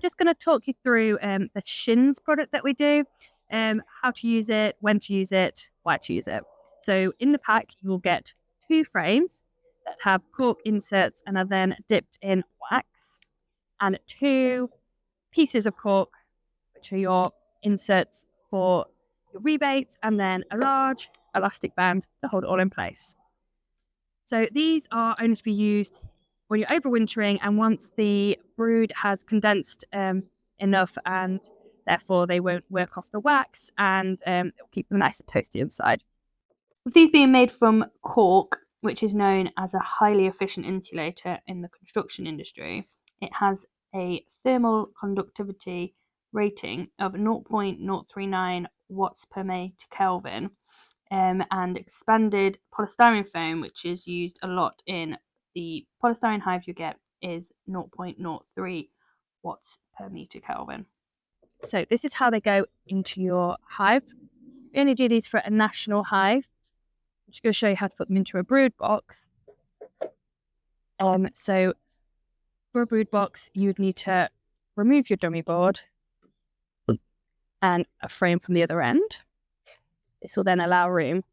just going to talk you through the SHINS product that we do, how to use it, when to use it, why to use it. So in the pack, you will get 2 frames that have cork inserts and are then dipped in wax, and 2 pieces of cork, which are your inserts for your rebates, and then a large elastic band to hold it all in place. So these are only to be used when you're overwintering and once the brood has condensed enough, and therefore they won't work off the wax, and it'll keep them nice and toasty inside. With these being made from cork, which is known as a highly efficient insulator in the construction industry, it has a thermal conductivity rating of 0.039 watts per meter Kelvin, and expanded polystyrene foam, which is used a lot in the polystyrene hive you get, is 0.03 watts per meter Kelvin. So this is how they go into your hive. We only do these for a national hive. I'm just going to show you how to put them into a brood box. So for a brood box, you would need to remove your dummy board and a frame from the other end. This will then allow room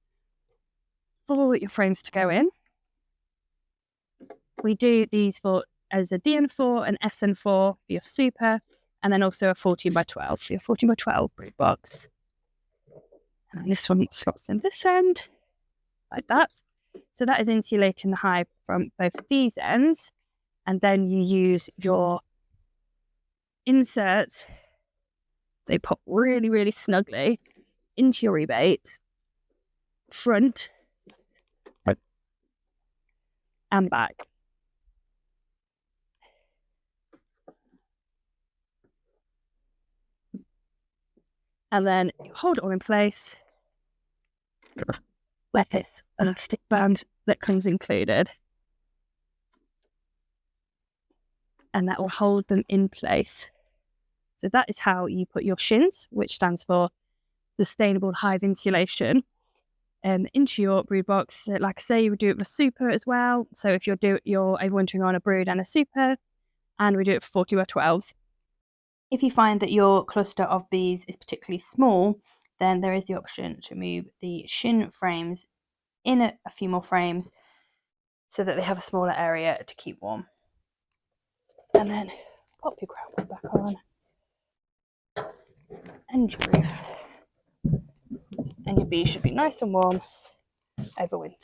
for your frames to go in. We do these as a DN4, an SN4 for your super, and then also a 14x12 for your 14x12 brood box. And this one slots in this end, like that. So that is insulating the hive from both these ends. And then you use your inserts. They pop really, really snugly into your rebate, front and back. And then you hold it all in place with this elastic band that comes included. And that will hold them in place. So that is how you put your SHINS, which stands for Sustainable Hive Insulation, into your brood box. So like I say, you would do it with super as well. So if you're overwintering on a brood and a super, and we do it for 40x12s. If you find that your cluster of bees is particularly small, then there is the option to move the SHIN frames in a few more frames so that they have a smaller area to keep warm. And then pop your groundwood back on and your roof, and your bees should be nice and warm over winter.